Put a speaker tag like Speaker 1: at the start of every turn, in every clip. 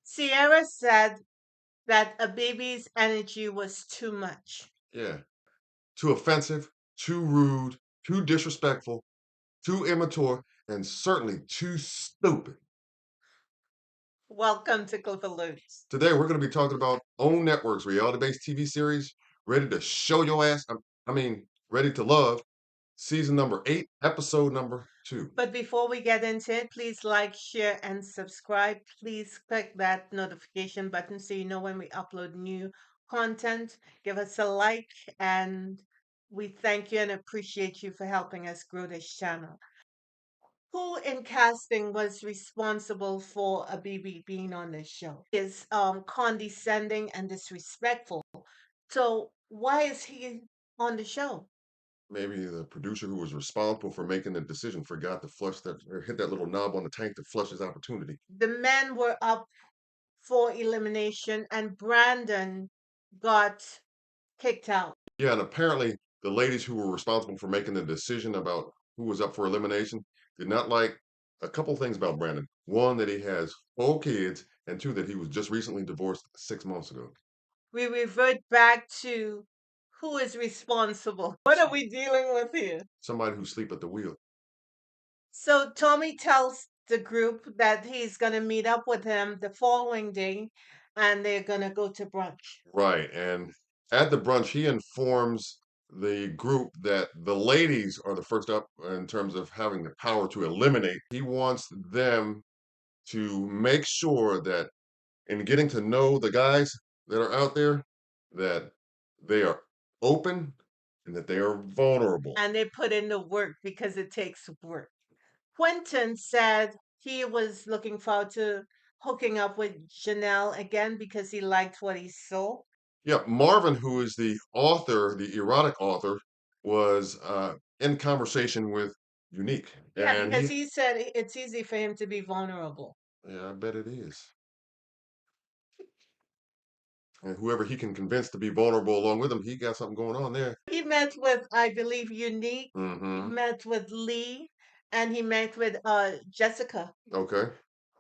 Speaker 1: Sierra said that a baby's energy was too much.
Speaker 2: Yeah. Too offensive, too rude, too disrespectful, too immature, and certainly too stupid.
Speaker 1: Welcome to Cliff.
Speaker 2: Today, we're going to be talking about OWN Network's reality-based TV series, Ready to Show Your Ass. Ready to Love, season number 8, episode number 2.
Speaker 1: But before we get into it, please like, share, and subscribe. Please click that notification button so you know when we upload new content. Give us a like, and we thank you and appreciate you for helping us grow this channel. Who in casting was responsible for a BB being on this show? Is condescending and disrespectful. So why is he on the show?
Speaker 2: Maybe the producer who was responsible for making the decision forgot to flush that or hit that little knob on the tank to flush his opportunity.
Speaker 1: The men were up for elimination, and Brandon got kicked out.
Speaker 2: Yeah, and apparently the ladies who were responsible for making the decision about who was up for elimination did not like a couple things about Brandon. One, that he has 4 kids, and two, that he was just recently divorced 6 months ago.
Speaker 1: We revert back to who is responsible. What are we dealing with here?
Speaker 2: Somebody who sleep at the wheel.
Speaker 1: So Tommy tells the group that he's going to meet up with him the following day and they're going to go to brunch.
Speaker 2: Right. And at the brunch, he informs the group that the ladies are the first up in terms of having the power to eliminate. He wants them to make sure that in getting to know the guys that are out there, that they are open and that they are vulnerable.
Speaker 1: And they put in the work because it takes work. Quentin said he was looking forward to hooking up with Janelle again because he liked what he saw.
Speaker 2: Yeah, Marvin, who is the author, the erotic author, was in conversation with Unique,
Speaker 1: Yeah,
Speaker 2: and
Speaker 1: because
Speaker 2: he,
Speaker 1: he said it's easy for him to be vulnerable.
Speaker 2: yeah, I bet it is. And whoever he can convince to be vulnerable along with him, he got something going on there.
Speaker 1: He met with, I believe, Unique. He
Speaker 2: Mm-hmm.
Speaker 1: met with Lee, and he met with Jessica.
Speaker 2: Okay.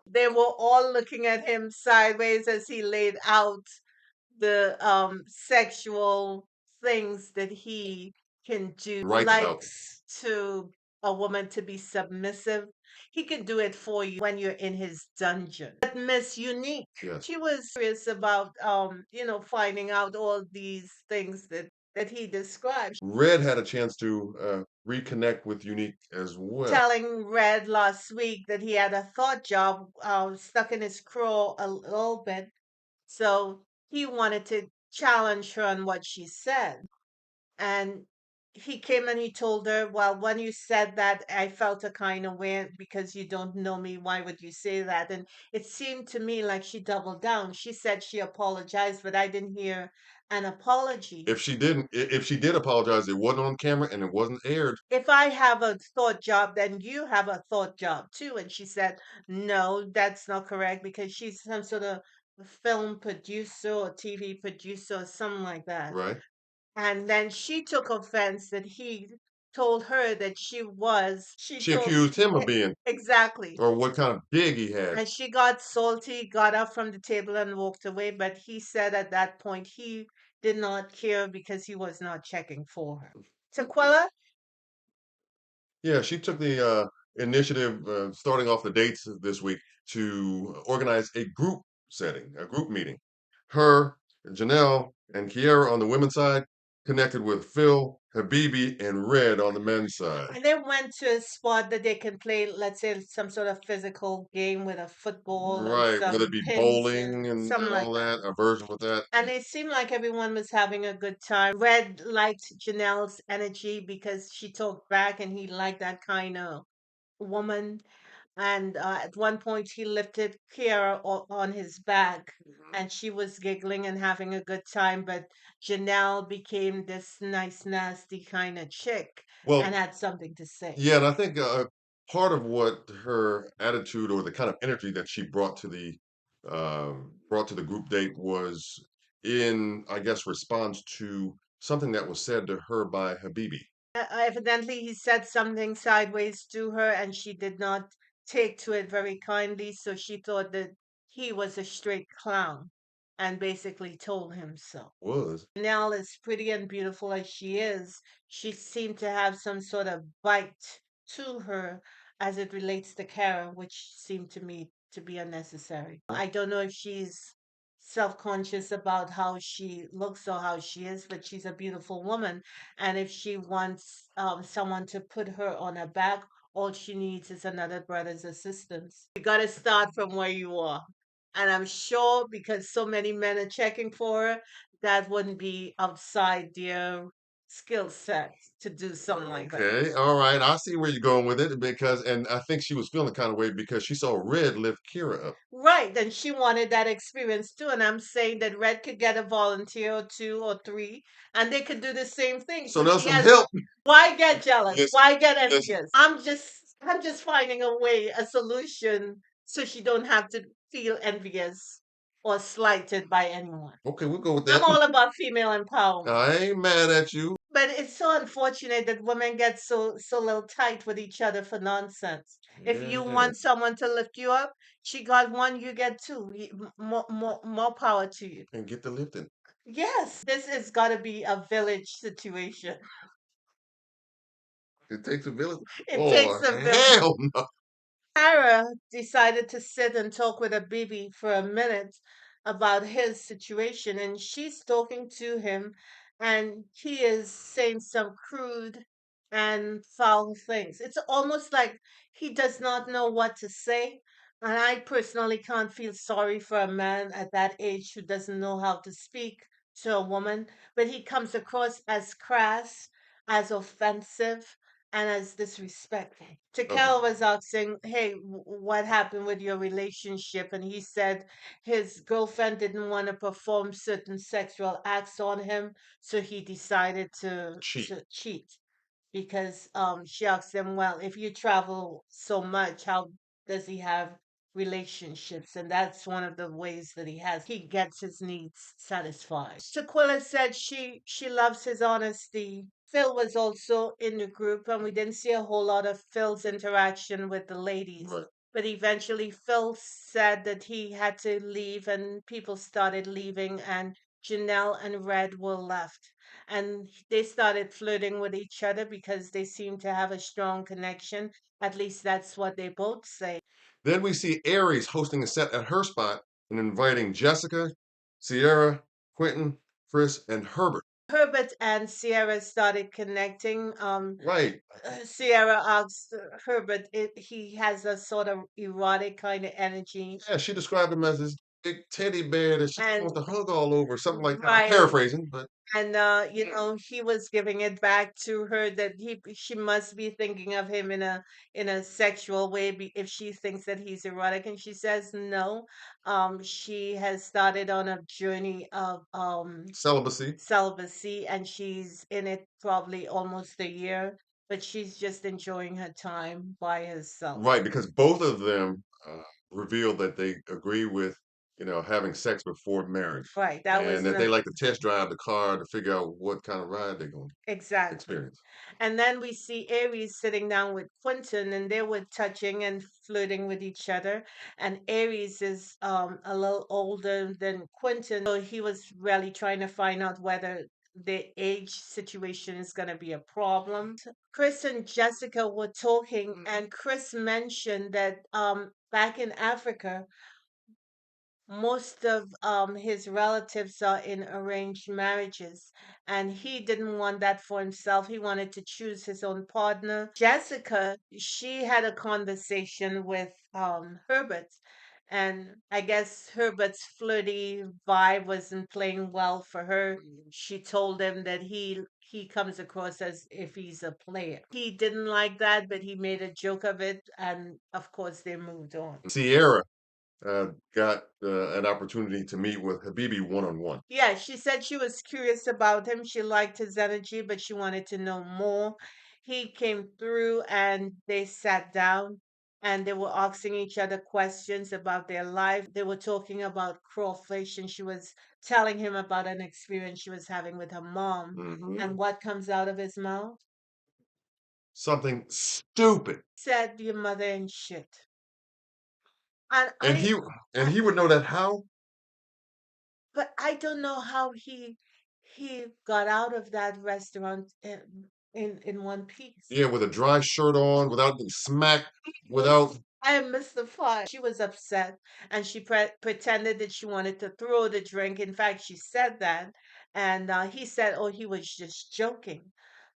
Speaker 1: They were all looking at him sideways as he laid out the sexual things that he can do.
Speaker 2: Writes about them.
Speaker 1: Likes to a woman to be submissive. He can do it for you when you're in his dungeon. But Miss Unique,
Speaker 2: Yes.
Speaker 1: she was serious about finding out all these things that he described.
Speaker 2: Red had a chance to reconnect with Unique as well.
Speaker 1: Telling Red last week that he had a thought job stuck in his craw a little bit. So he wanted to challenge her on what she said. And he came and he told her, well, when you said that, I felt a kind of way because you don't know me. Why would you say that? And it seemed to me like she doubled down. She said she apologized, but I didn't hear an apology.
Speaker 2: If she did apologize, it wasn't on camera and it wasn't aired.
Speaker 1: If I have a thought job, then you have a thought job too. And she said, no, that's not correct because she's some sort of film producer or TV producer or something like that.
Speaker 2: Right.
Speaker 1: And then she took offense that he told her that she
Speaker 2: She
Speaker 1: told
Speaker 2: accused him of being,
Speaker 1: exactly.
Speaker 2: or what kind of dig he had.
Speaker 1: And she got salty, got up from the table and walked away. But he said at that point he did not care because he was not checking for her. Taquella,
Speaker 2: Yeah, she took the initiative, starting off the dates this week, to organize a group setting, a group meeting. Her, Janelle, and Kiera on the women's side connected with Phil, Habibi, and Red on the men's side.
Speaker 1: and they went to a spot that they can play, let's say, some sort of physical game with a football and
Speaker 2: Right, whether
Speaker 1: some
Speaker 2: it be
Speaker 1: pins and
Speaker 2: bowling and
Speaker 1: something like
Speaker 2: all
Speaker 1: that.
Speaker 2: that, a version with that.
Speaker 1: And it seemed like everyone was having a good time. Red liked Janelle's energy because she talked back and he liked that kind of woman. And at one point, he lifted Kiara on his back and she was giggling and having a good time. But Janelle became this nice, nasty kind of chick and
Speaker 2: Well,
Speaker 1: had something to say.
Speaker 2: yeah, and I think part of what her attitude or the kind of energy that she brought to the group date was in, I guess, response to something that was said to her by Habibi.
Speaker 1: Evidently, he said something sideways to her and she did not take to it very kindly. So she thought that he was a straight clown and basically told him so.
Speaker 2: Was.
Speaker 1: Nell, as pretty and beautiful as she is, she seemed to have some sort of bite to her as it relates to Kara, which seemed to me to be unnecessary. I don't know if she's self conscious about how she looks or how she is, but she's a beautiful woman. And if she wants someone to put her on her back, all she needs is another brother's assistance. You got to start from where you are. And I'm sure because so many men are checking for her, that wouldn't be outside their skill set to do something like that.
Speaker 2: Okay, all right. I see where you're going with it because, and I think she was feeling kind of way because she saw Red lift Kira up.
Speaker 1: Right, and she wanted that experience too. And I'm saying that Red could get a volunteer or two or three, and they could do the same thing.
Speaker 2: So
Speaker 1: So
Speaker 2: there's
Speaker 1: she
Speaker 2: some
Speaker 1: has
Speaker 2: help.
Speaker 1: why get jealous?
Speaker 2: Listen,
Speaker 1: Why get
Speaker 2: listen.
Speaker 1: envious? I'm just finding a way, a solution, so she don't have to feel envious or slighted by anyone.
Speaker 2: Okay, we'll go with
Speaker 1: I'm
Speaker 2: that.
Speaker 1: all about female empowerment.
Speaker 2: I ain't mad at you.
Speaker 1: But it's so unfortunate that women get so little tight with each other for nonsense. If you
Speaker 2: Yeah,
Speaker 1: want someone to lift you up, she got one, you get two. More power to you.
Speaker 2: and get the lifting.
Speaker 1: Yes, this has got to be a village situation.
Speaker 2: It takes a village.
Speaker 1: It takes
Speaker 2: Oh
Speaker 1: a village.
Speaker 2: hell no!
Speaker 1: Tara decided to sit and talk with Abibi for a minute about his situation, and she's talking to him, and he is saying some crude and foul things. It's almost like he does not know what to say. And I personally can't feel sorry for a man at that age who doesn't know how to speak to a woman, but he comes across as crass, as offensive, and as disrespectful.
Speaker 2: Okay.
Speaker 1: Takel was asking, "Hey, what happened with your relationship?" And he said his girlfriend didn't want to perform certain sexual acts on him, so he decided
Speaker 2: Cheat.
Speaker 1: to cheat because she asked him, well, if you travel so much, how does he have relationships? And that's one of the ways that he gets his needs satisfied. Shaquilla said she loves his honesty. Phil was also in the group, and we didn't see a whole lot of Phil's interaction with the ladies.
Speaker 2: Right.
Speaker 1: But eventually, Phil said that he had to leave, and people started leaving, and Janelle and Red were left, and they started flirting with each other because they seemed to have a strong connection. At least that's what they both say.
Speaker 2: Then we see Aries hosting a set at her spot and inviting Jessica, Sierra, Quentin, Chris, and Herbert.
Speaker 1: Herbert and Sierra started connecting.
Speaker 2: Right.
Speaker 1: Sierra asked Herbert if he has a sort of erotic kind of energy.
Speaker 2: Yeah, she described him as this big teddy bear that she
Speaker 1: And
Speaker 2: wants to hug all over, something like that. I'm
Speaker 1: right,
Speaker 2: paraphrasing, but
Speaker 1: and he was giving it back to her that she must be thinking of him in a sexual way if she thinks that he's erotic, and she says no. She has started on a journey of
Speaker 2: celibacy.
Speaker 1: celibacy, and she's in it probably almost a year, but she's just enjoying her time by herself.
Speaker 2: Right, because both of them revealed that they agree with, having sex before marriage,
Speaker 1: Right, that
Speaker 2: and
Speaker 1: was
Speaker 2: that they
Speaker 1: no.
Speaker 2: like to test drive the car to figure out what kind of ride they're going to
Speaker 1: Exactly.
Speaker 2: experience.
Speaker 1: And then we see Aries sitting down with Quentin, and they were touching and flirting with each other. And Aries is a little older than Quentin, so he was really trying to find out whether the age situation is going to be a problem. Chris and Jessica were talking, and Chris mentioned that back in Africa, most of his relatives are in arranged marriages, and he didn't want that for himself. He wanted to choose his own partner. Jessica, she had a conversation with Herbert, and I guess Herbert's flirty vibe wasn't playing well for her. She told him that he comes across as if he's a player. He didn't like that, but he made a joke of it, and of course they moved on.
Speaker 2: Sierra got an opportunity to meet with Habibi one on one.
Speaker 1: Yeah, she said she was curious about him. She liked his energy, but she wanted to know more. He came through and they sat down and they were asking each other questions about their life. They were talking about crawfish, and she was telling him about an experience she was having with her mom. And what comes out of his mouth?
Speaker 2: Something stupid.
Speaker 1: Said your mother ain't shit. And
Speaker 2: And
Speaker 1: I,
Speaker 2: he would know that how?
Speaker 1: but I don't know how he got out of that restaurant in one piece.
Speaker 2: Yeah, with a dry shirt on, without getting smacked,
Speaker 1: Was
Speaker 2: without
Speaker 1: I am mystified. She was upset and she pretended that she wanted to throw the drink. In fact, she said that, and he said, "Oh, he was just joking."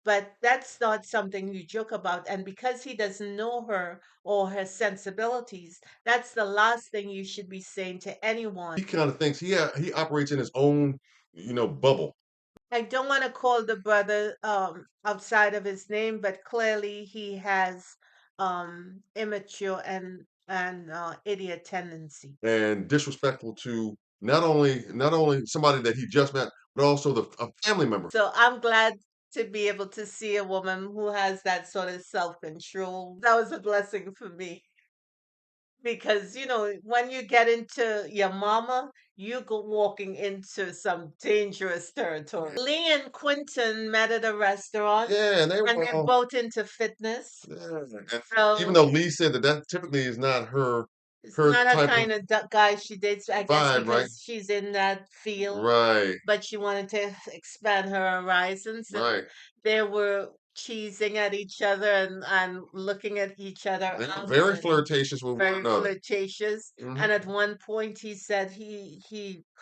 Speaker 1: But that's not something you joke about. And because he doesn't know her or her sensibilities, that's the last thing you should be saying to anyone.
Speaker 2: he kind of thinks he operates in his own, bubble.
Speaker 1: I don't want to call the brother outside of his name, but clearly he has immature and idiot tendency.
Speaker 2: And disrespectful to not only somebody that he just met, but also a family member.
Speaker 1: So I'm glad to be able to see a woman who has that sort of self control. That was a blessing for me because when you get into your mama, you go walking into some dangerous territory. Lee and Quentin met at a restaurant,
Speaker 2: Yeah, and they
Speaker 1: and
Speaker 2: were
Speaker 1: they're
Speaker 2: all,
Speaker 1: both into fitness.
Speaker 2: yeah. And even
Speaker 1: So
Speaker 2: though Lee said that typically is not her
Speaker 1: it's
Speaker 2: her
Speaker 1: not a
Speaker 2: type of
Speaker 1: kind of guy she dates, I guess,
Speaker 2: vibe, right?
Speaker 1: because she's in that field,
Speaker 2: Right,
Speaker 1: but she wanted to expand her horizons, and
Speaker 2: right.
Speaker 1: they were cheesing at each other and looking at each other
Speaker 2: They were
Speaker 1: up
Speaker 2: very
Speaker 1: and
Speaker 2: flirtatious with one
Speaker 1: very
Speaker 2: another.
Speaker 1: flirtatious.
Speaker 2: Mhm.
Speaker 1: And at one point, he said he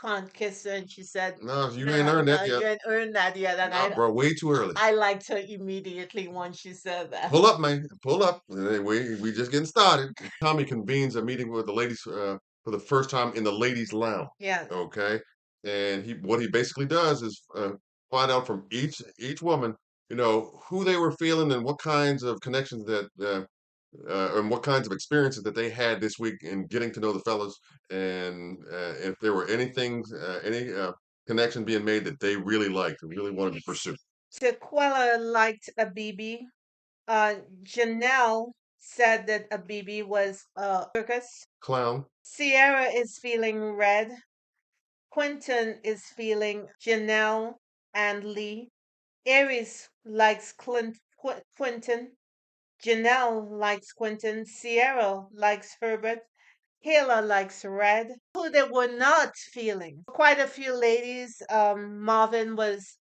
Speaker 1: can't kiss her, and she said,
Speaker 2: No, you ain't
Speaker 1: "No,
Speaker 2: earned
Speaker 1: no,
Speaker 2: that
Speaker 1: you
Speaker 2: yet.
Speaker 1: ain't earned that yet." And
Speaker 2: Nah, bro, way too early.
Speaker 1: I liked her immediately once she said that.
Speaker 2: Pull up, man. Pull up. We just getting started. Tommy convenes a meeting with the ladies for the first time in the ladies' lounge.
Speaker 1: Yeah.
Speaker 2: Okay, and he basically does is find out from each woman, who they were feeling and what kinds of connections and what kinds of experiences that they had this week in getting to know the fellas, and if there were any connection being made that they really liked or really wanted to pursue.
Speaker 1: Tequila liked a BB. Janelle said that a BB was a circus.
Speaker 2: Clown.
Speaker 1: Sierra is feeling red. Quentin is feeling Janelle and Lee. Aries likes Quentin. Janelle likes Quentin. Sierra likes Herbert. Kayla likes red. Who they were not feeling. Quite a few ladies. Marvin was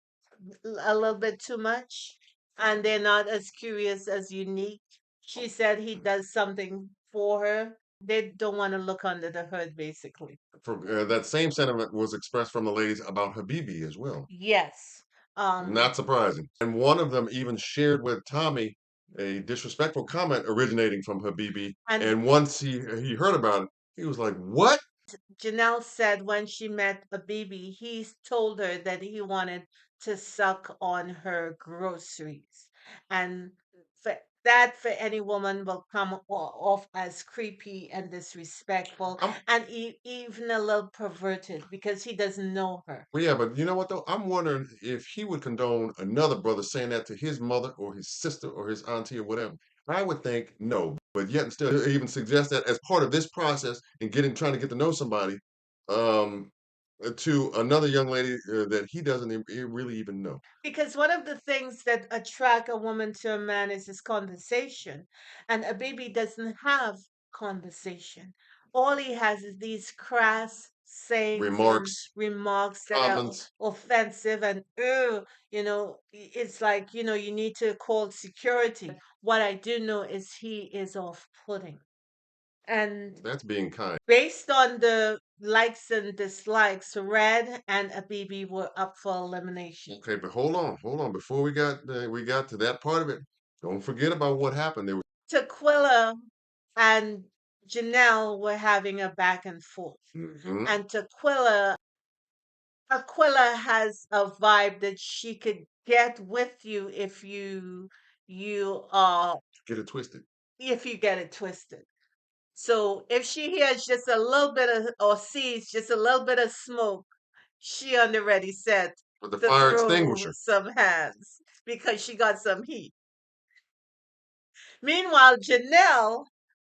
Speaker 1: a little bit too much, and they're not as curious as Unique. She said he does something for her. They don't want to look under the hood, basically.
Speaker 2: For that same sentiment was expressed from the ladies about Habibi as well.
Speaker 1: Yes.
Speaker 2: Not surprising. And one of them even shared with Tommy a disrespectful comment originating from Habibi.
Speaker 1: And
Speaker 2: And once he heard about it, he was like, "What?"
Speaker 1: Janelle said when she met Abibi, he told her that he wanted to suck on her groceries. And for for any woman will come off as creepy and disrespectful
Speaker 2: I'm
Speaker 1: and even a little perverted because he doesn't know her.
Speaker 2: Well, yeah, but you know what though? I'm wondering if he would condone another brother saying that to his mother or his sister or his auntie or whatever. I would think no, but yet and still even suggest that as part of this process in trying to get to know somebody, um, to another young lady that he doesn't really even know.
Speaker 1: Because one of the things that attract a woman to a man is his conversation, and a baby doesn't have conversation. All he has is these crass sayings and
Speaker 2: Remarks,
Speaker 1: remarks that are
Speaker 2: comments.
Speaker 1: offensive and it's like you need to call security. What I do know is he is off-putting, and
Speaker 2: That's being kind.
Speaker 1: based on the likes and dislikes, Red and Abibi were up for elimination.
Speaker 2: Okay, but hold on. Before we got to that part of it, don't forget about what happened. There was
Speaker 1: Tequila and Janelle were having a back and forth.
Speaker 2: Mhm.
Speaker 1: And Aquila has a vibe that she could get with you you
Speaker 2: Get it twisted.
Speaker 1: if you get it twisted. So if she hears just a little bit of or sees just a little bit of smoke, she on the ready set
Speaker 2: With the
Speaker 1: to
Speaker 2: fire
Speaker 1: throw
Speaker 2: extinguisher.
Speaker 1: some hands because she got some heat. Meanwhile, Janelle,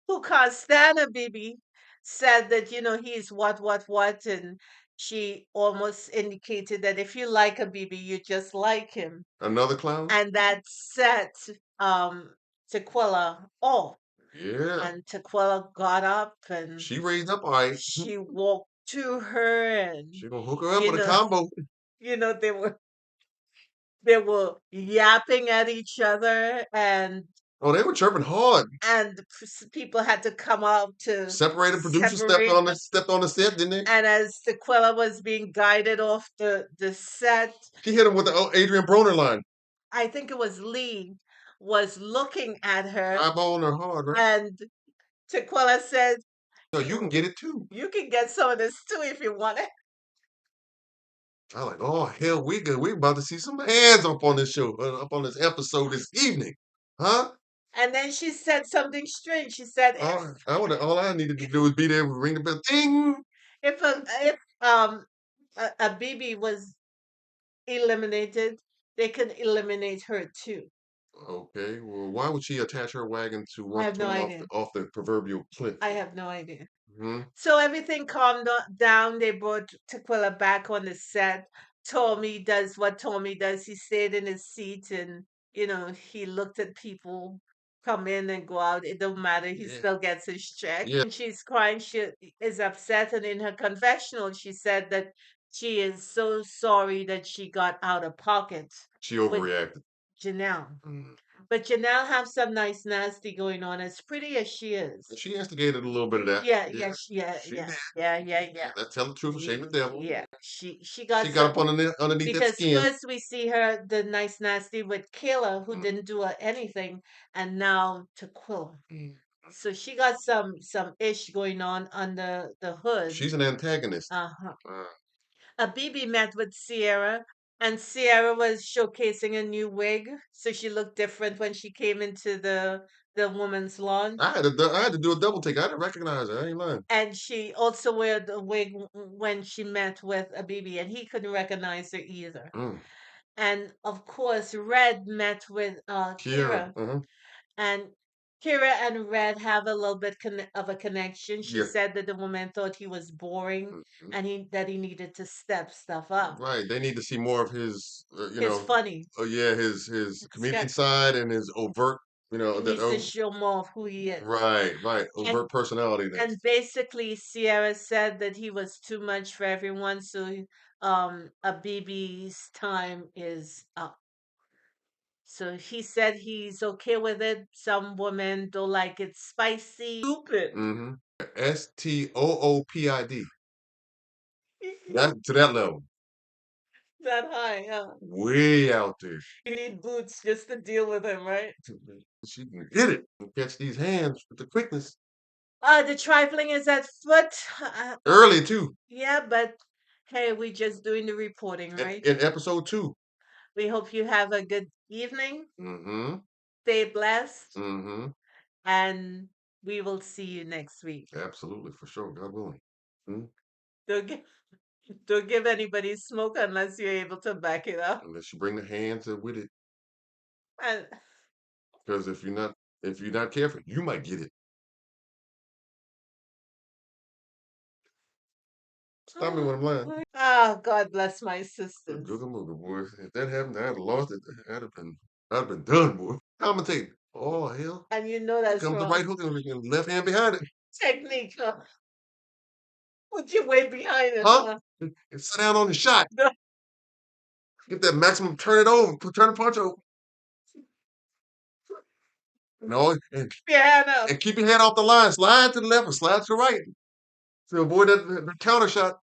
Speaker 1: who can't stand a Bibi, said that, he's what, and she almost indicated that if you like a Bibi, you just like him.
Speaker 2: Another clown?
Speaker 1: And that set um Tequila off.
Speaker 2: Yeah.
Speaker 1: And Tequila got up and
Speaker 2: She raised up all right.
Speaker 1: she walked to her, and
Speaker 2: She gonna hook her up
Speaker 1: you
Speaker 2: with a
Speaker 1: know,
Speaker 2: combo.
Speaker 1: they were yapping at each other,
Speaker 2: Oh, they were chirping hard.
Speaker 1: and people had to come out to
Speaker 2: Separated producer
Speaker 1: separate.
Speaker 2: stepped on the set, didn't they?
Speaker 1: And as Sequela was being guided off the set,
Speaker 2: She hit him with the Adrian Broner line.
Speaker 1: I think it was Lee was looking at her,
Speaker 2: Eyeballing her hard, right?
Speaker 1: and Tequila said,
Speaker 2: No, you can get it too.
Speaker 1: "You can get some of this too if you want it."
Speaker 2: I was like, oh hell, we good. We about to see some hands up on this show, up on this episode this evening, huh?
Speaker 1: And then she said something strange. She said,
Speaker 2: All I needed to do was be there, ring the bell, ding.
Speaker 1: if a BB was eliminated, they could eliminate her too.
Speaker 2: Okay, well, why would she attach her wagon to
Speaker 1: I
Speaker 2: one
Speaker 1: have no
Speaker 2: thrown
Speaker 1: idea.
Speaker 2: off the proverbial cliff?
Speaker 1: I have no idea.
Speaker 2: Hmm.
Speaker 1: So everything calmed down. They brought Tequila back on the set. Tommy does what Tommy does. He stayed in his seat, and he looked at people come in and go out. It don't matter. He
Speaker 2: Yeah,
Speaker 1: still gets his check.
Speaker 2: yeah.
Speaker 1: And she's crying. She is upset. And in her confessional, she said that she is so sorry that she got out of pocket
Speaker 2: She
Speaker 1: with
Speaker 2: overreacted.
Speaker 1: Janelle.
Speaker 2: Mm.
Speaker 1: But Janelle have some nice nasty going on, as pretty as she is.
Speaker 2: She instigated a little bit of that.
Speaker 1: Yeah,
Speaker 2: Yeah,
Speaker 1: yeah, yeah,
Speaker 2: she
Speaker 1: yeah,
Speaker 2: did.
Speaker 1: yeah, yeah, yeah.
Speaker 2: Let's tell the truth and shame the devil.
Speaker 1: Yeah, she
Speaker 2: She
Speaker 1: got
Speaker 2: got
Speaker 1: some,
Speaker 2: up underneath that
Speaker 1: because
Speaker 2: skin.
Speaker 1: first we see her the nice nasty with Kayla, who
Speaker 2: Mm,
Speaker 1: didn't do her anything, and now to Quill.
Speaker 2: mm.
Speaker 1: So she got some ish going on under the hood.
Speaker 2: She's an antagonist.
Speaker 1: Uh-huh.
Speaker 2: Uh,
Speaker 1: Bibi met with Sierra, and Sierra was showcasing a new wig, so she looked different when she came into the woman's lawn.
Speaker 2: I had to do a double take. I didn't recognize her. I ain't lying.
Speaker 1: And she also wore the wig when she met with Abibi, and he couldn't recognize her either.
Speaker 2: Mm.
Speaker 1: And of course, Red met with
Speaker 2: Kiera.
Speaker 1: Kira,
Speaker 2: Uh-huh.
Speaker 1: and Kira and Red have a little bit of a connection. She
Speaker 2: Yeah.
Speaker 1: said that the woman thought he was boring,
Speaker 2: Mhm.
Speaker 1: and he needed to step stuff up.
Speaker 2: Right. They need to see more of his,
Speaker 1: It's funny.
Speaker 2: oh yeah, his
Speaker 1: It's
Speaker 2: comedian
Speaker 1: got,
Speaker 2: side and his overt,
Speaker 1: he
Speaker 2: that
Speaker 1: needs to show more of who he is.
Speaker 2: right,
Speaker 1: And
Speaker 2: overt personality.
Speaker 1: and basically Sierra said that he was too much for everyone, so Abibi's time is up. So he said he's okay with it. Some women don't like it spicy. Stupid.
Speaker 2: Mm-hmm. STOOPID. That to that level.
Speaker 1: That high, huh?
Speaker 2: Way out there.
Speaker 1: You need boots just to deal with him, right?
Speaker 2: She can hit it and catch these hands with the quickness.
Speaker 1: The trifling is at foot.
Speaker 2: Early too.
Speaker 1: Yeah, but hey, we just doing the reporting,
Speaker 2: In,
Speaker 1: right?
Speaker 2: in episode 2.
Speaker 1: We hope you have a good evening.
Speaker 2: Mm-hmm.
Speaker 1: Stay blessed,
Speaker 2: Mm-hmm.
Speaker 1: and we will see you next week.
Speaker 2: Absolutely, for sure. God willing. Mm.
Speaker 1: Don't give, don't give anybody smoke unless you're able to back it up.
Speaker 2: Unless you bring the hands with it.
Speaker 1: And,
Speaker 2: Because if you're not careful, you might get it. Stop me when I'm lying.
Speaker 1: God bless my
Speaker 2: The
Speaker 1: sisters.
Speaker 2: Googa Mooga, boy. If that happened, I'd have lost it. I'd have been done, boy. Commentate. Oh hell.
Speaker 1: And you know
Speaker 2: Here
Speaker 1: that's
Speaker 2: comes the right
Speaker 1: wrong.
Speaker 2: hook and the left hand behind it.
Speaker 1: Technique, huh? Put your weight behind it,
Speaker 2: Huh?
Speaker 1: huh?
Speaker 2: And sit down on the shot.
Speaker 1: No,
Speaker 2: Get that maximum, turn it over, turn the punch over. No,
Speaker 1: keep your hand up.
Speaker 2: and keep your head off the line. Slide to the left or slide to the right to avoid that the counter shot.